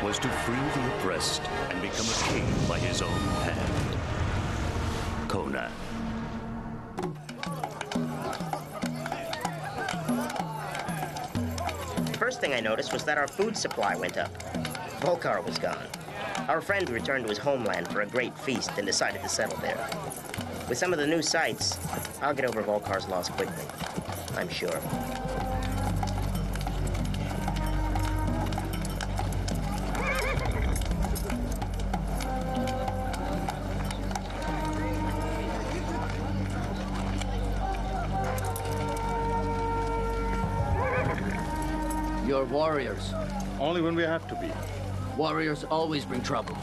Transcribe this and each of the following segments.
was to free the oppressed and become a king by his own hand. Conan. First thing I noticed was that our food supply went up. Volkar was gone. Our friend returned to his homeland for a great feast and decided to settle there. With some of the new sights, I'll get over Volkar's loss quickly, I'm sure. You're warriors. Only when we have to be. Warriors always bring trouble.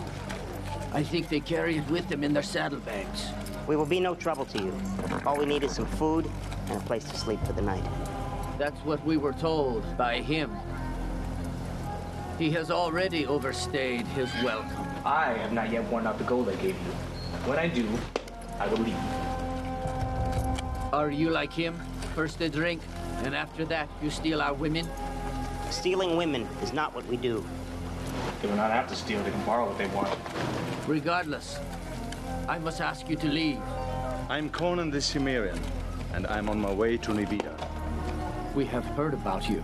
I think they carry it with them in their saddlebags. We will be no trouble to you. All we need is some food and a place to sleep for the night. That's what we were told by him. He has already overstayed his welcome. I have not yet worn out the gold I gave you. When I do, I will leave. Are you like him? First a drink, and after that you steal our women? Stealing women is not what we do. They will not have to steal. They can borrow what they want. Regardless, I must ask you to leave. I'm Conan the Cimmerian, and I'm on my way to Nivea. We have heard about you.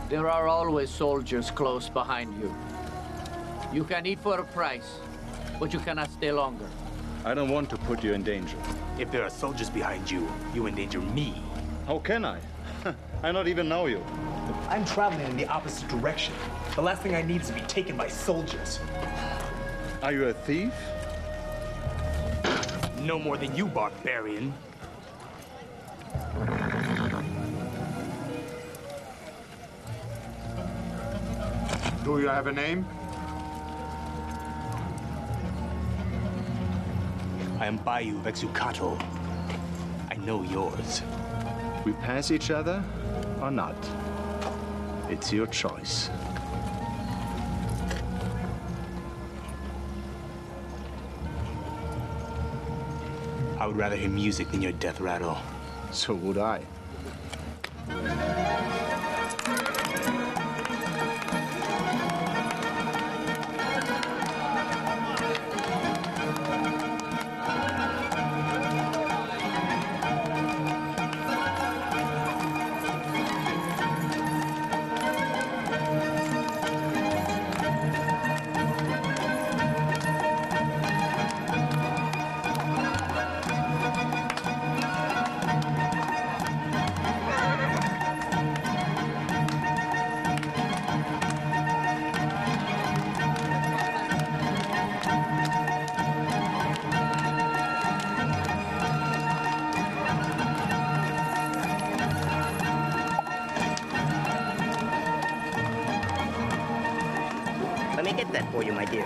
There are always soldiers close behind you. You can eat for a price, but you cannot stay longer. I don't want to put you in danger. If there are soldiers behind you, you endanger me. How can I? I don't even know you. I'm traveling in the opposite direction. The last thing I need is to be taken by soldiers. Are you a thief? No more than you, barbarian. Do you have a name? I am Bayou Vexucato. I know yours. We pass each other or not? It's your choice. I would rather hear music than your death rattle. So would I. Let me get that for you, my dear.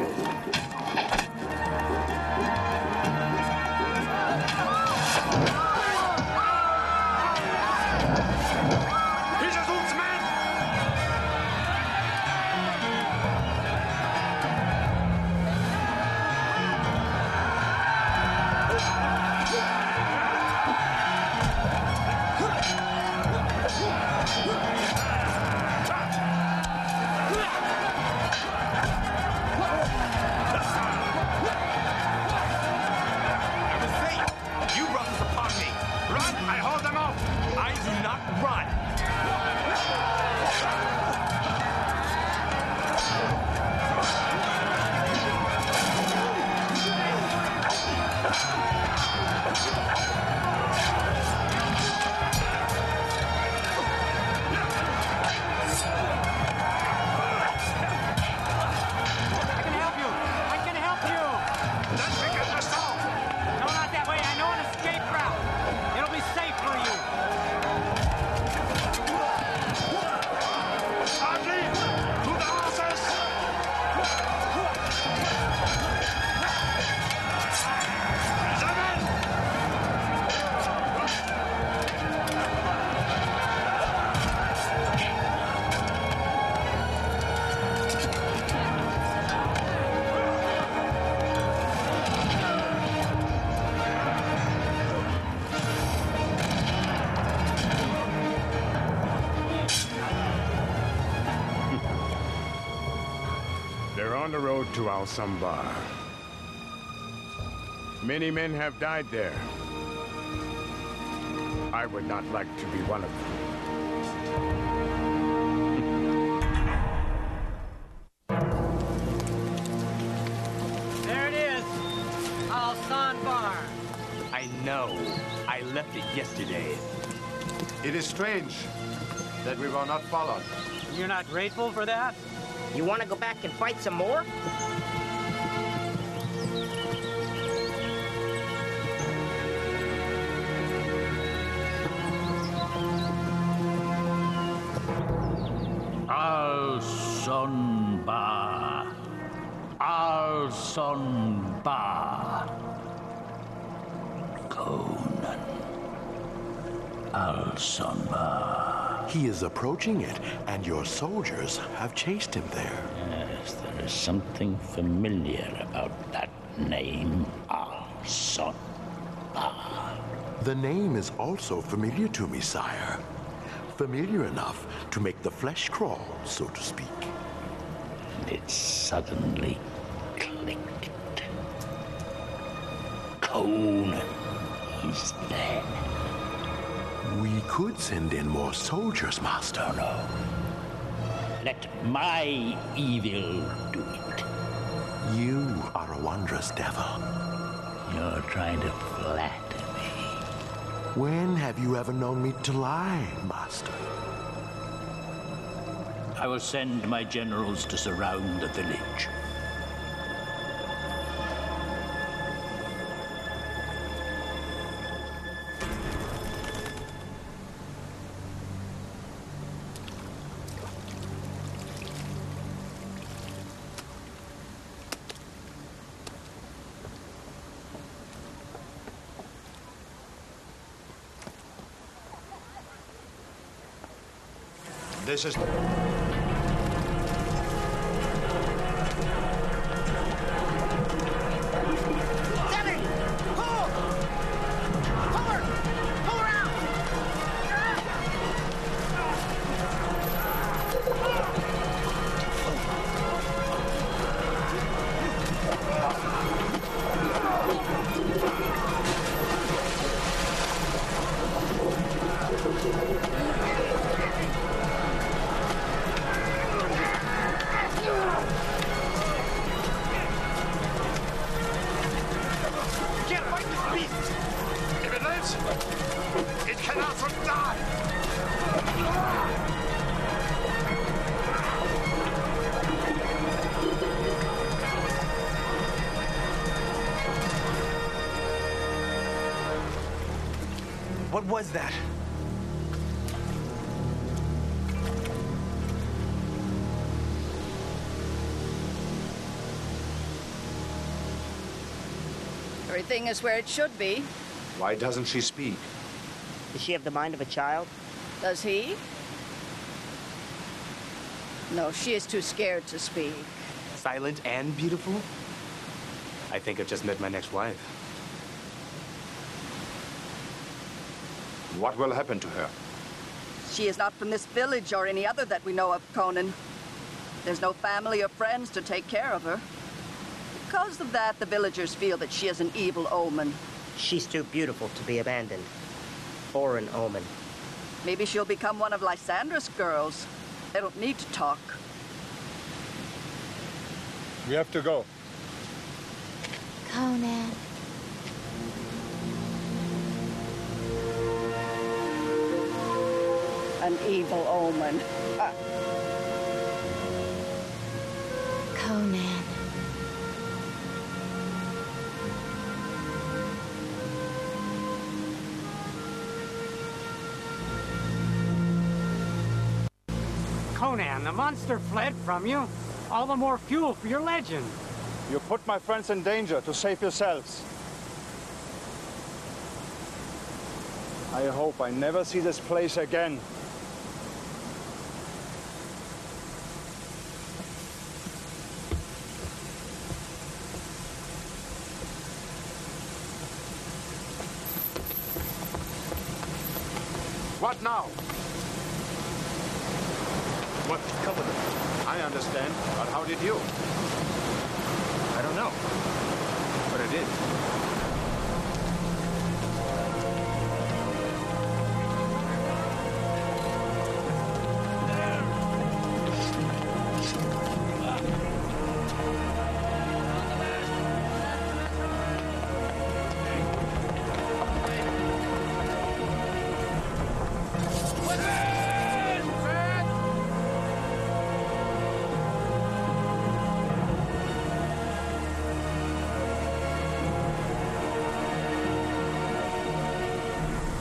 The on the road to Al-Sambar. Many men have died there. I would not like to be one of them. There it is, Al-Sambar. I know. I left it yesterday. It is strange that we were not followed. You're not grateful for that? You want to go back and fight some more? Al-Sambar. Al-Sambar. Conan. Al-Sambar. He is approaching it, and your soldiers have chased him there. Yes, there is something familiar about that name, Al-Sambar. The name is also familiar to me, sire. Familiar enough to make the flesh crawl, so to speak. And it suddenly clicked. Conan, he's there. We could send in more soldiers, Master. No. Let my evil do it. You are a wondrous devil. You're trying to flatter me. When have you ever known me to lie, Master? I will send my generals to surround the village. This is... What was that? Everything is where it should be. Why doesn't she speak? Does she have the mind of a child? Does he? No, she is too scared to speak. Silent and beautiful? I think I've just met my next wife. What will happen to her? She is not from this village or any other that we know of, Conan. There's no family or friends to take care of her. Because of that, the villagers feel that she is an evil omen. She's too beautiful to be abandoned. Or an omen. Maybe she'll become one of Lysandra's girls. They don't need to talk. We have to go. Conan. An evil omen. Conan. Conan, the monster fled from you. All the more fuel for your legend. You put my friends in danger to save yourselves. I hope I never see this place again. What now? What? Come with us. I understand, but how did you? I don't know. But it is.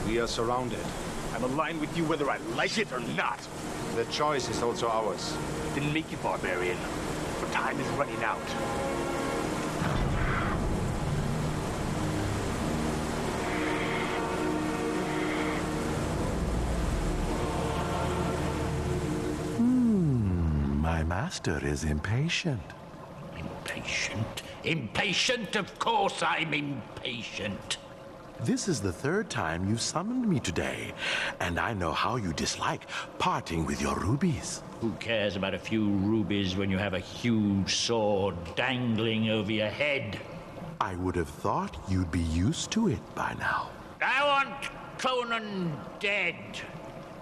We are surrounded. I'm aligned with you whether I like it or not. The choice is also ours. Then make it, barbarian. But time is running out. My master is impatient. Impatient? Impatient? Of course I'm impatient. This is the third time you've summoned me today, and I know how you dislike parting with your rubies. Who cares about a few rubies when you have a huge sword dangling over your head? I would have thought you'd be used to it by now. I want Conan dead.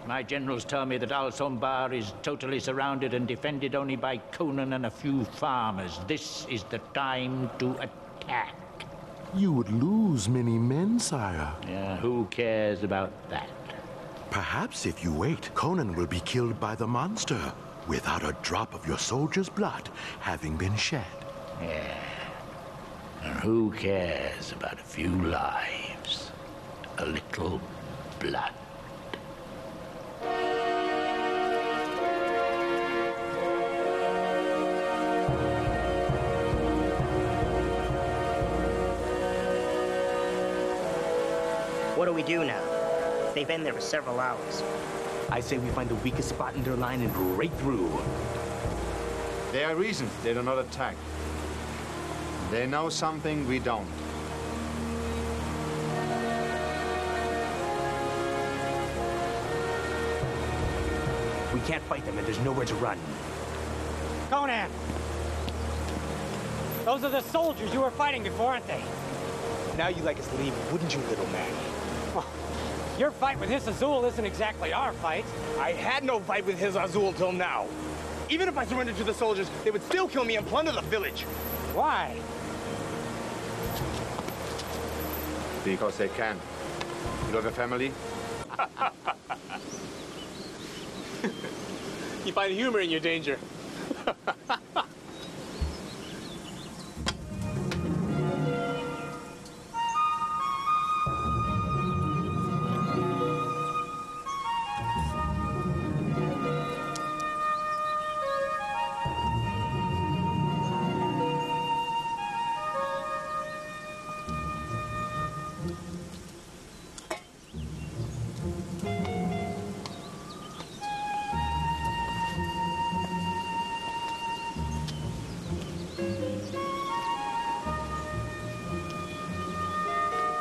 My generals tell me that Al-Sombar is totally surrounded and defended only by Conan and a few farmers. This is the time to attack. You would lose many men, sire. Yeah, who cares about that? Perhaps if you wait, Conan will be killed by the monster, without a drop of your soldier's blood having been shed. Yeah. And who cares about a few lives? A little blood. What do we do now? They've been there for several hours. I say we find the weakest spot in their line and break through. There are reasons they do not attack. They know something we don't. We can't fight them and there's nowhere to run. Conan! Those are the soldiers you were fighting before, aren't they? Now you'd like us to leave, wouldn't you, little man? Well, your fight with his Azul isn't exactly our fight. I had no fight with his Azul till now. Even if I surrendered to the soldiers, they would still kill me and plunder the village. Why? Because they can. You have a family? You find humor in your danger.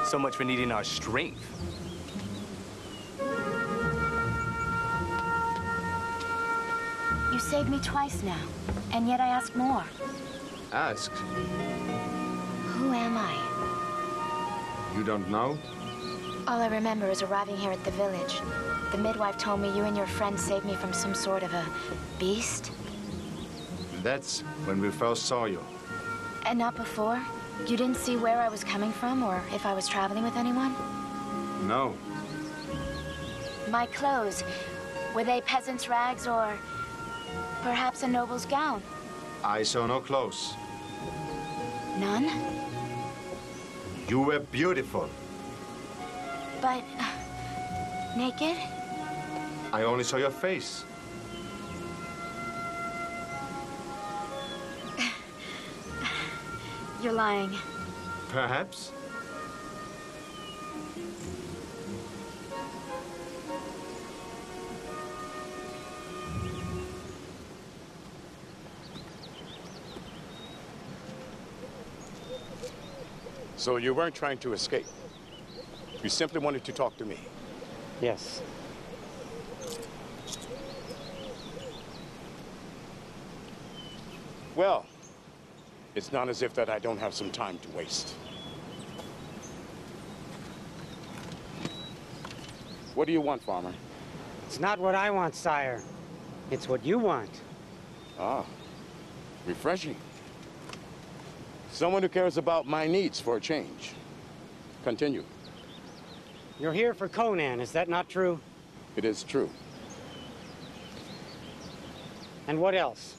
So much for needing our strength. You saved me twice now, and yet I ask more. Ask. Who am I? You don't know? All I remember is arriving here at the village. The midwife told me you and your friend saved me from some sort of a beast. That's when we first saw you. And not before? You didn't see where I was coming from, or if I was traveling with anyone? No. My clothes, were they peasant's rags, or perhaps a noble's gown? I saw no clothes. None? You were beautiful. But... naked? I only saw your face. You're lying. Perhaps. So you weren't trying to escape. You simply wanted to talk to me. Yes. Well, It's not as if that I don't have some time to waste. What do you want, farmer? It's not what I want, sire. It's what you want. Ah, refreshing. Someone who cares about my needs for a change. Continue. You're here for Conan, is that not true? It is true. And what else?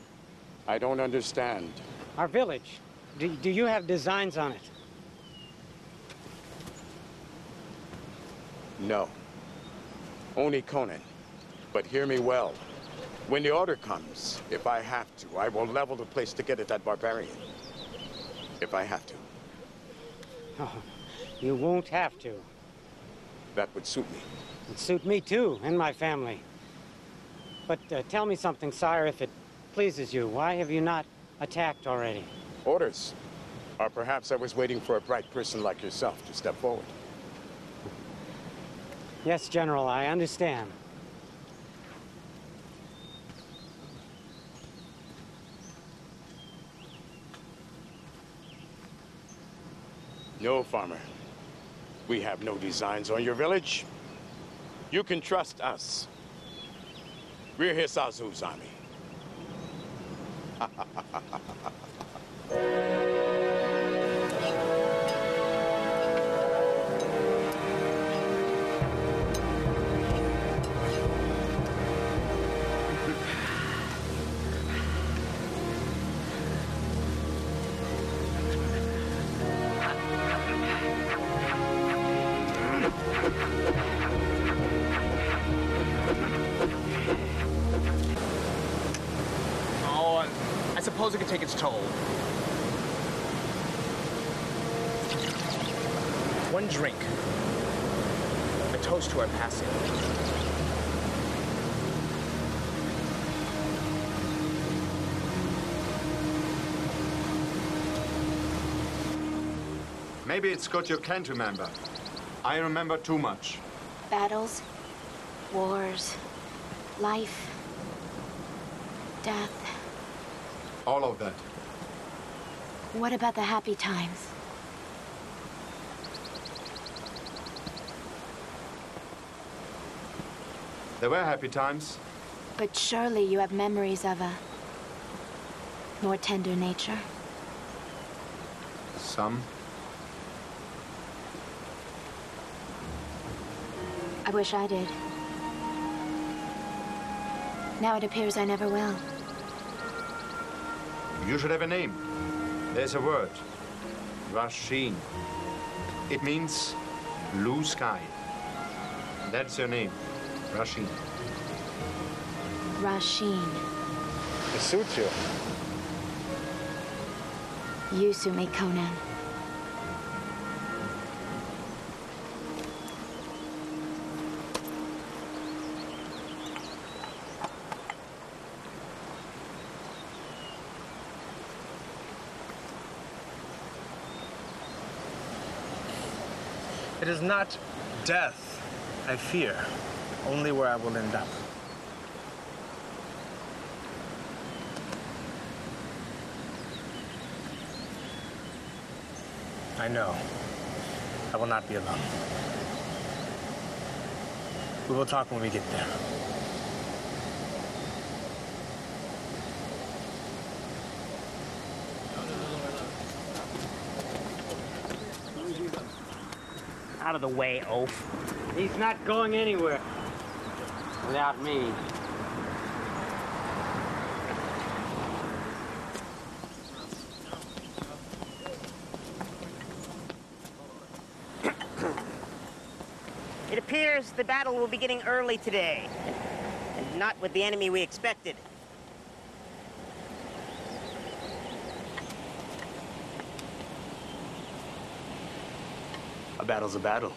I don't understand. Our village. Do you have designs on it? No. Only Conan. But hear me well. When the order comes, if I have to, I will level the place to get at that barbarian. If I have to. Oh, you won't have to. That would suit me. It'd suit me too, and my family. But tell me something, sire, if it pleases you. Why have you not attacked already? Orders. Or perhaps I was waiting for a bright person like yourself to step forward. Yes, General, I understand. No, farmer. We have no designs on your village. You can trust us. We're Hisazu's army. I suppose it could take its toll. One drink. A toast to our passing. Maybe it's good you can't remember. I remember too much. Battles, wars, life, death. All of that. What about the happy times? There were happy times. But surely you have memories of a more tender nature. Some. I wish I did. Now it appears I never will. You should have a name. There's a word. Rasheen. It means blue sky. That's your name. Rasheen. Rasheen. It suits you. You suit me, Conan. It is not death I fear, only where I will end up. I know. I will not be alone. We will talk when we get there. Out of the way, oaf. He's not going anywhere without me. It appears the battle will be beginning early today, and not with the enemy we expected. A battle's a battle.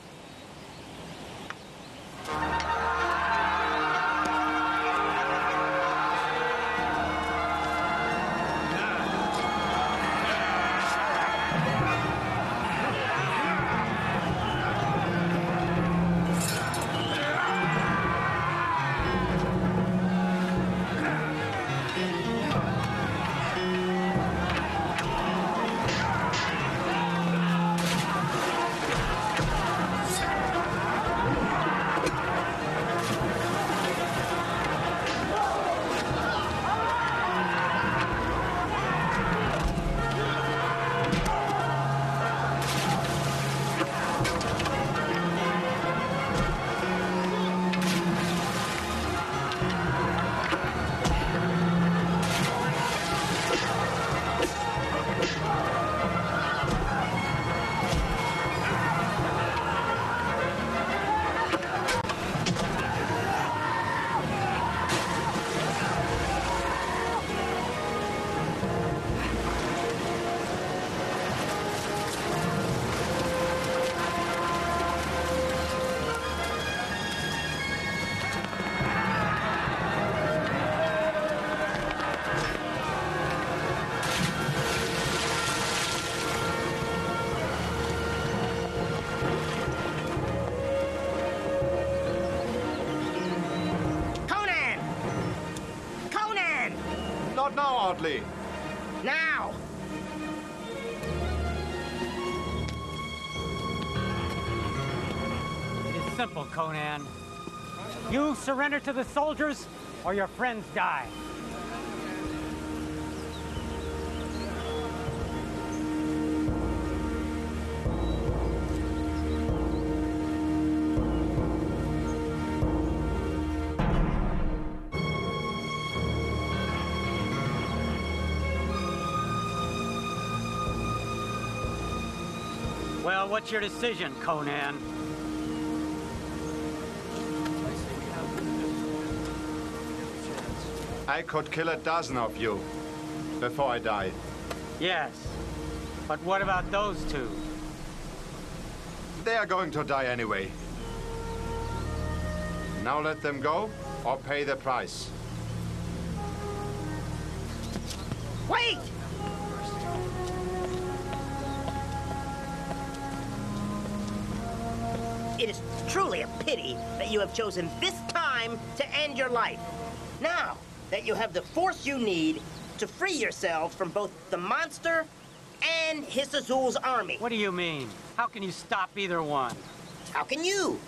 loudly. Now! It is simple, Conan. You surrender to the soldiers, or your friends die. Well, what's your decision, Conan? I could kill a dozen of you before I die. Yes, but what about those two? They are going to die anyway. Now let them go or pay the price. Wait! It is truly a pity that you have chosen this time to end your life. Now that you have the force you need to free yourselves from both the monster and Hiss Azul's army. What do you mean? How can you stop either one? How can you?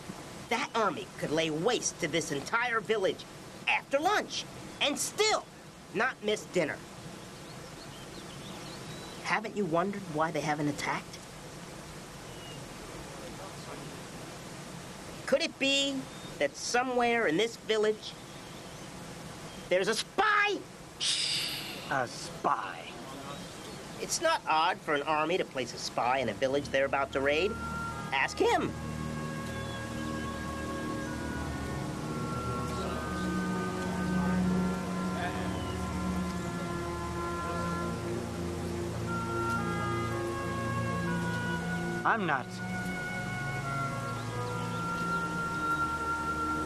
That army could lay waste to this entire village after lunch and still not miss dinner. Haven't you wondered why they haven't attacked? Could it be that somewhere in this village there's a spy? A spy? It's not odd for an army to place a spy in a village they're about to raid. Ask him.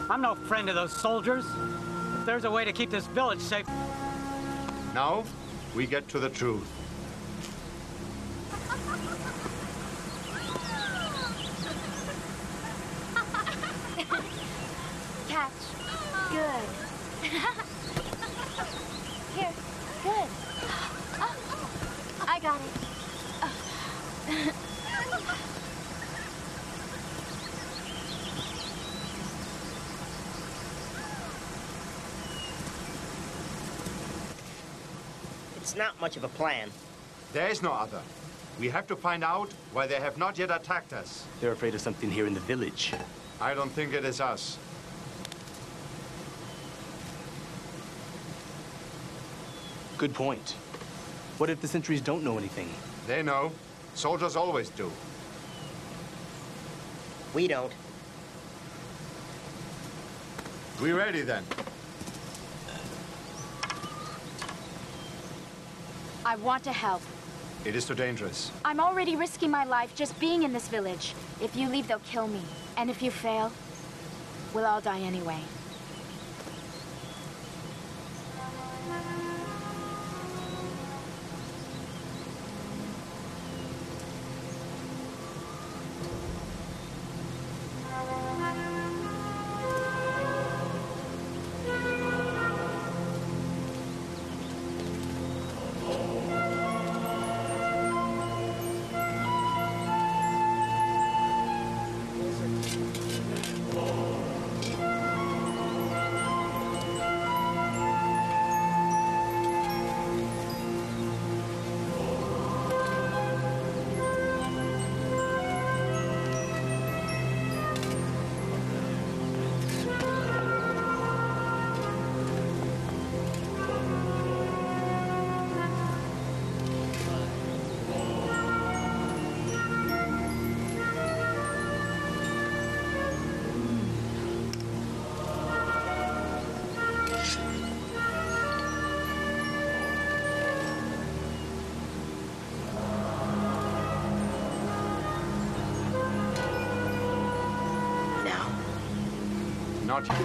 I'm no friend of those soldiers. If there's a way to keep this village safe... Now, we get to the truth. Catch. Good. Here. Good. I got it. It's not much of a plan. There is no other. We have to find out why they have not yet attacked us. They're afraid of something here in the village. I don't think it is us. Good point. What if the sentries don't know anything? They know. Soldiers always do. We don't. We ready then? I want to help. It is too dangerous. I'm already risking my life just being in this village. If you leave, they'll kill me. And if you fail, we'll all die anyway. Not yet.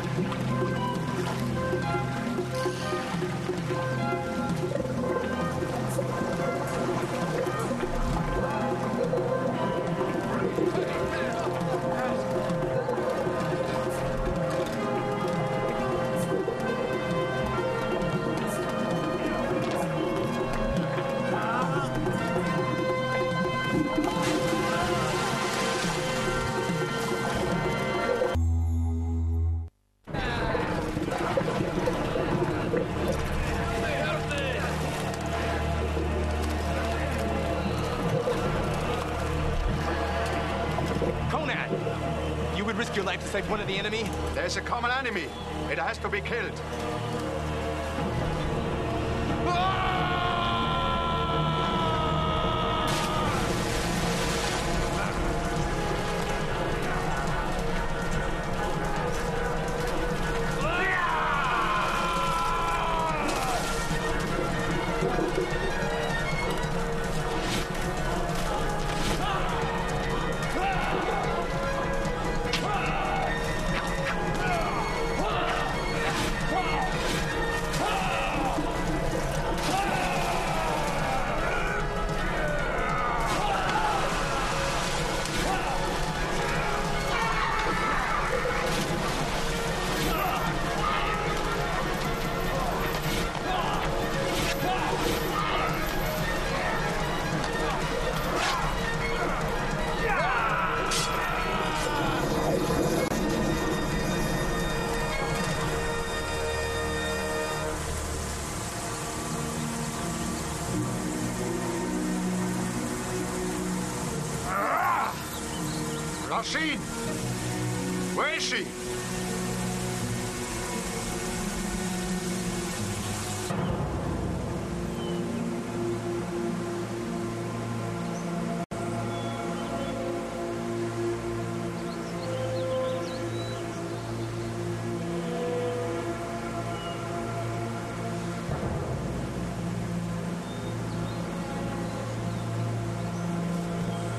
risk your life to save one of the enemy? There's a common enemy. It has to be killed. Rasheen! Where is she?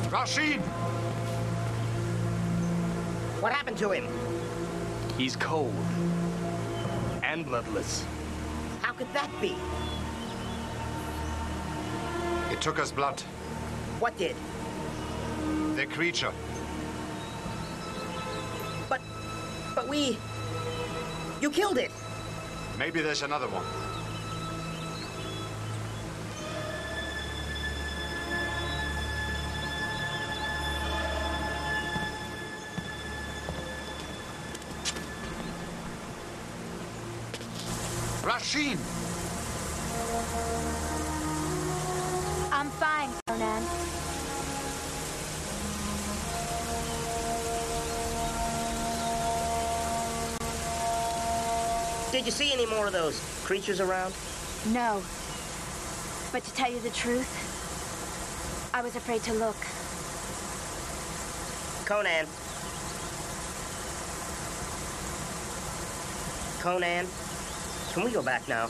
Rasheen! What happened to him? He's cold. And bloodless. How could that be? It took us blood. What did? The creature. But we... You killed it! Maybe there's another one. Rasheen! I'm fine, Conan. Did you see any more of those creatures around? No. But to tell you the truth, I was afraid to look. Conan. Conan, can we go back now?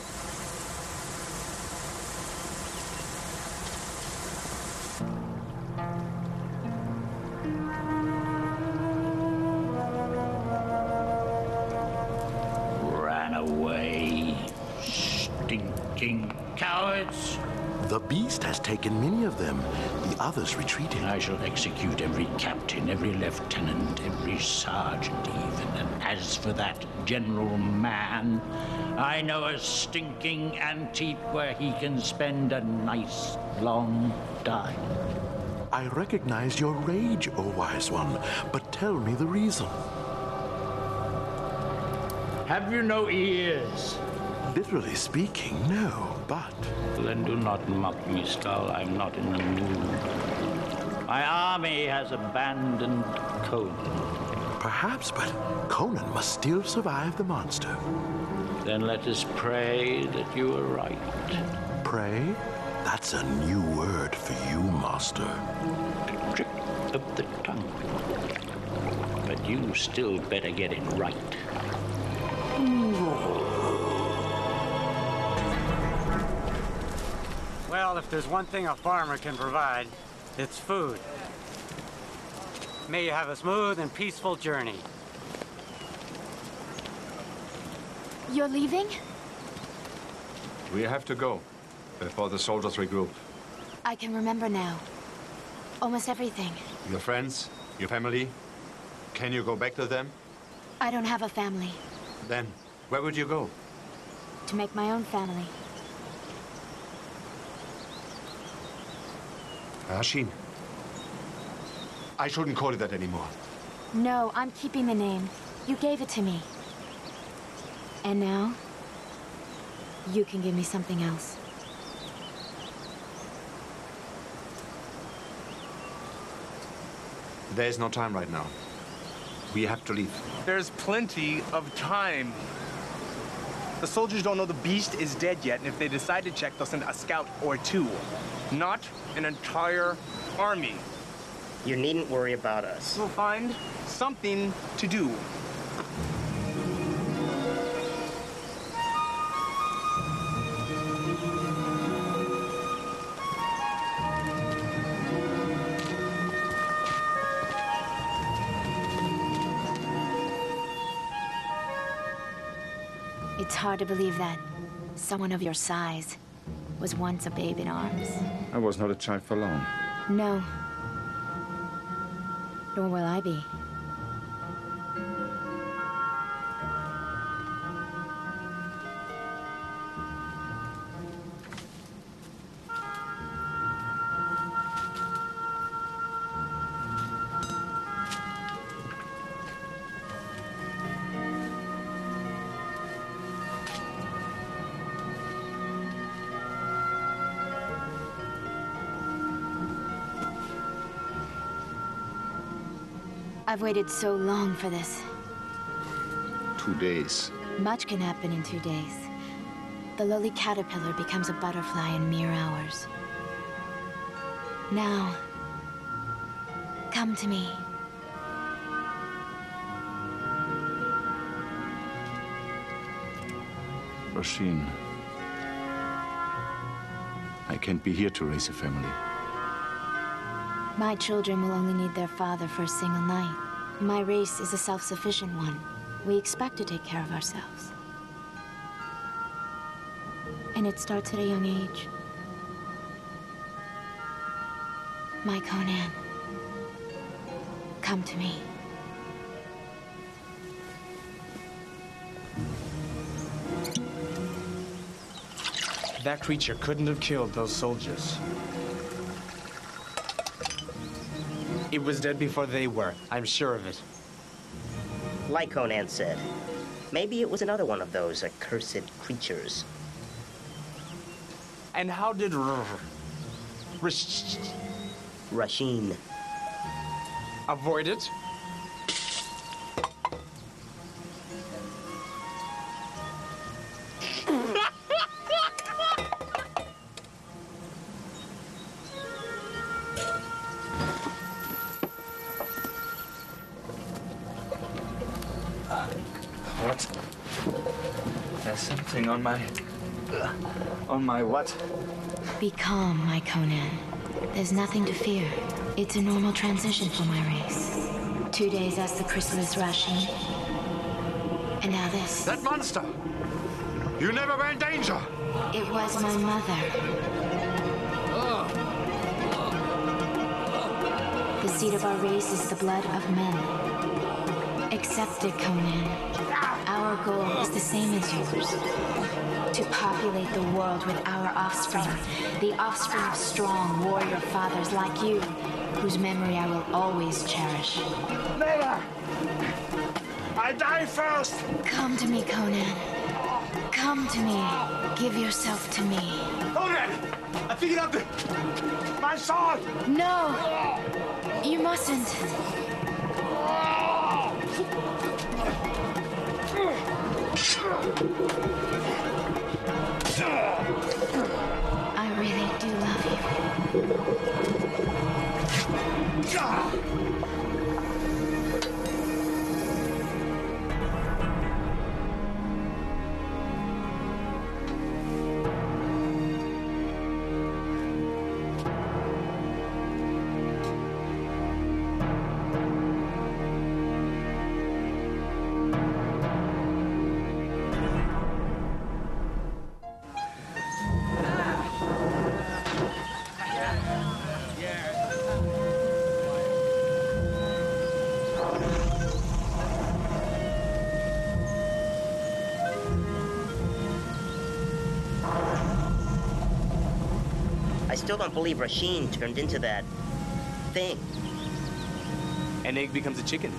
Ran away, stinking cowards. The beast has taken many of them. The others retreated. I shall execute every captain, every lieutenant, every sergeant even. And as for that general man, I know a stinking antique where he can spend a nice long time. I recognize your rage, O wise one, but tell me the reason. Have you no ears? Literally speaking, no, but... Then do not mock me, Skull. I'm not in the mood. My army has abandoned Conan. Perhaps, but Conan must still survive the monster. Then let us pray that you are right. Pray? That's a new word for you, master. A trick of the tongue. But you still better get it right. Well, if there's one thing a farmer can provide, it's food. May you have a smooth and peaceful journey. You're leaving? We have to go before the soldiers regroup. I can remember now. Almost everything. Your friends, your family, can you go back to them? I don't have a family. Then, where would you go? To make my own family. Rasheen. I shouldn't call it that anymore. No, I'm keeping the name. You gave it to me. And now, you can give me something else. There's no time right now. We have to leave. There's plenty of time. The soldiers don't know the beast is dead yet, and if they decide to check, they'll send a scout or two. Not an entire army. You needn't worry about us. We'll find something to do. It's hard to believe that someone of your size was once a babe in arms. I was not a child for long. No. Nor will I be. I've waited so long for this. 2 days. Much can happen in 2 days. The lowly caterpillar becomes a butterfly in mere hours. Now, come to me. Rasheen, I can't be here to raise a family. My children will only need their father for a single night. My race is a self-sufficient one. We expect to take care of ourselves. And it starts at a young age. My Conan, come to me. That creature couldn't have killed those soldiers. It was dead before they were. I'm sure of it. Like Conan said, maybe it was another one of those accursed creatures. And how did Rasheen avoid it? What? There's something on my what? Be calm, my Conan. There's nothing to fear. It's a normal transition for my race. 2 days as the chrysalis Rasheen. And now this. That monster! You never were in danger! It was my mother. The seed of our race is the blood of men. Accept it, Conan. Our goal is the same as yours. To populate the world with our offspring. The offspring of strong warrior fathers like you, whose memory I will always cherish. Never! I die first! Come to me, Conan. Come to me. Give yourself to me. Conan! I figured out my sword! No! You mustn't. I really do love you. I still don't believe Rasheen turned into that thing. An egg becomes a chicken.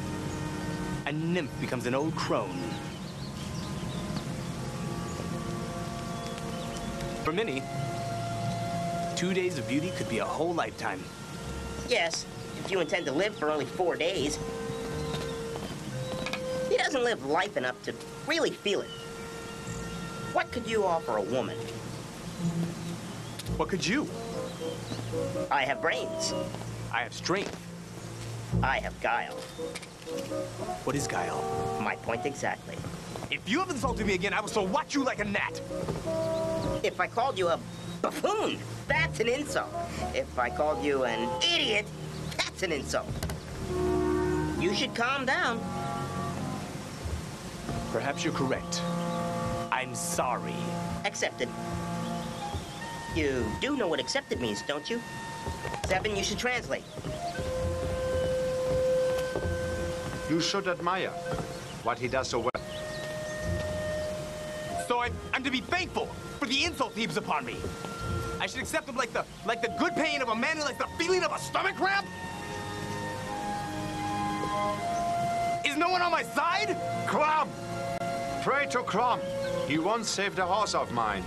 A nymph becomes an old crone. For many, 2 days of beauty could be a whole lifetime. Yes, if you intend to live for only 4 days. doesn't live life enough to really feel it. What could you offer a woman? What could you? I have brains. I have strength. I have guile. What is guile? My point exactly. If you have insulted me again, I will so watch you like a gnat. If I called you a buffoon, that's an insult. If I called you an idiot, that's an insult. You should calm down. Perhaps you're correct. I'm sorry. Accepted. You do know what accepted means, don't you? 7, you should translate. You should admire what he does so well. So I'm to be thankful for the insult he heaps upon me. I should accept him like the good pain of a man who likes the feeling of a stomach cramp? Is no one on my side? Crom! Pray to Crom. He once saved a horse of mine.